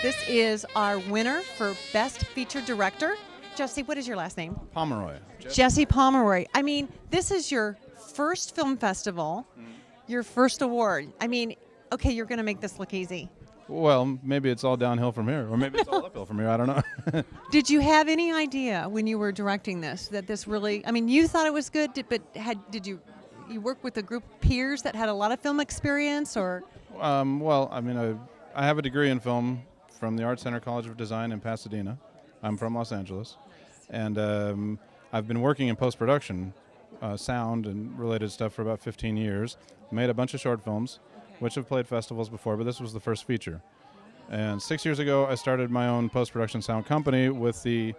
This is our winner for Best Feature Director. Jesse, what is your last name? Pomeroy. Jesse Pomeroy. I mean, this is your first film festival, your first award. I mean, okay, you're going to make this look easy. Well, maybe it's all downhill from here, or maybe it's all uphill from here. I don't know. Did you have any idea when you were directing this that this really, I mean, you thought it was good, but did you work with a group of peers that had a lot of film experience, or? Well, I mean, I have a degree in film from the Art Center College of Design in Pasadena. I'm from Los Angeles, and I've been working in post-production, sound and related stuff for about 15 years. Made a bunch of short films, which have played festivals before, but this was the first feature. And 6 years ago, I started my own post-production sound company with the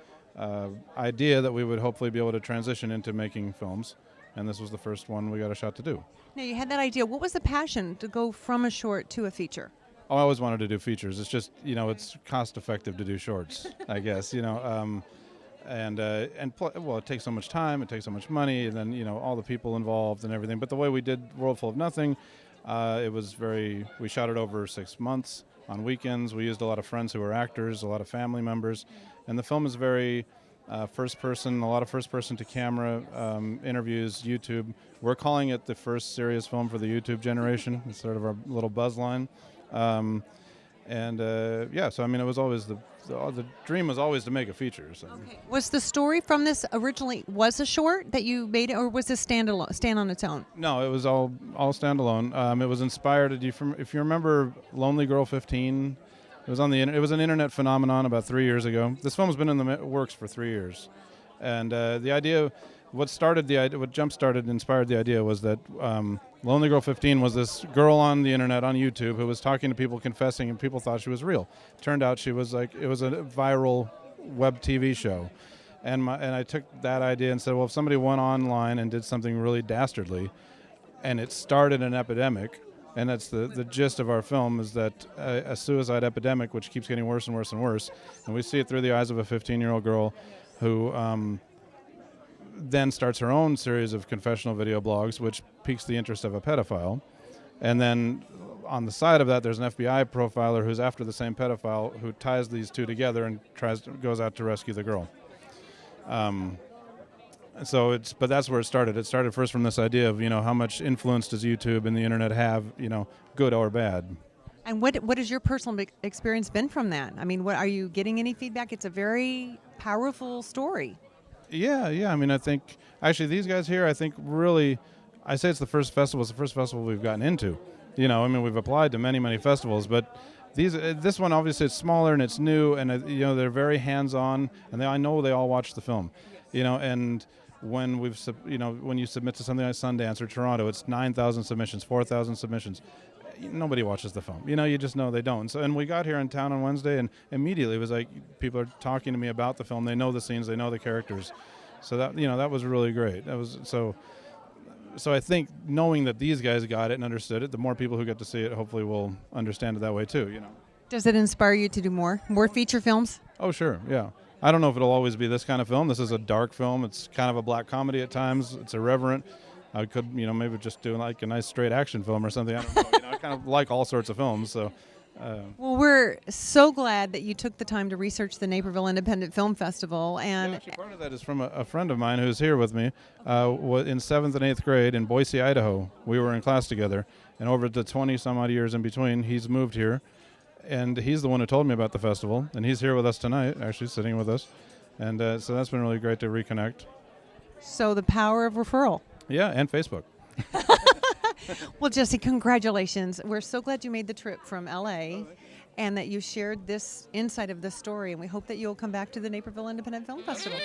idea that we would hopefully be able to transition into making films, and this was the first one we got a shot to do. Now, you had that idea. What was the passion to go from a short to a feature? Oh, I always wanted to do features. It's just, it's cost-effective to do shorts, I guess, well, it takes so much time, it takes so much money, and then, all the people involved and everything. But the way we did World Full of Nothing, we shot it over 6 months on weekends. We used a lot of friends who were actors, a lot of family members, and the film is very first person, a lot of first person to camera interviews, YouTube. We're calling it the first serious film for the YouTube generation. It's sort of our little buzz line. So I mean, it was always the dream was always to make a feature. So. Okay. Was the story from this originally was a short that you made, or was this stand on its own? No, it was all standalone. It was inspired. If you remember, Lonely Girl 15, it was it was an internet phenomenon about 3 years ago. This film has been in the works for 3 years, and the idea, what inspired the idea was that Lonely Girl 15 was this girl on the internet on YouTube who was talking to people, confessing, and people thought she was real. Turned out she was it was a viral web TV show. And I took that idea and said, well, if somebody went online and did something really dastardly, and it started an epidemic, and that's the gist of our film, is that a suicide epidemic which keeps getting worse and worse and worse, and we see it through the eyes of a 15-year-old girl who then starts her own series of confessional video blogs, which piques the interest of a pedophile. And then on the side of that, there's an FBI profiler who's after the same pedophile, who ties these two together and goes out to rescue the girl. But that's where it started. It started first from this idea of, how much influence does YouTube and the internet have, good or bad. And what has your personal experience been from that? I mean, are you getting any feedback? It's a very powerful story. Yeah. I mean, I think, actually, these guys here, I think really, I say it's the first festival. It's the first festival we've gotten into. We've applied to many, many festivals, but this one, obviously, it's smaller and it's new, and, they're very hands-on, and I know they all watch the film, and when when you submit to something like Sundance or Toronto, it's 9,000 submissions, 4,000 submissions. Nobody watches the film. You just know they don't. So, and we got here in town on Wednesday, and immediately it was like people are talking to me about the film. They know the scenes, they know the characters. So that that was really great. That was so I think knowing that these guys got it and understood it, the more people who get to see it hopefully will understand it that way too. Does it inspire you to do more feature films? Oh, sure, yeah. I don't know if it'll always be this kind of film. This is a dark film. It's kind of a black comedy at times. It's irreverent. I could, maybe just do like a nice straight action film or something. I don't know. I kind of like all sorts of films. So. Well, we're so glad that you took the time to research the Naperville Independent Film Festival. And actually, part of that is from a friend of mine who's here with me. In 7th and 8th grade in Boise, Idaho. We were in class together. And over the 20-some-odd years in between, he's moved here. And he's the one who told me about the festival. And he's here with us tonight, actually sitting with us. And so that's been really great to reconnect. So the power of referral. Yeah, and Facebook. Well, Jesse, congratulations. We're so glad you made the trip from LA and that you shared this insight of this story. And we hope that you'll come back to the Naperville Independent Film Festival.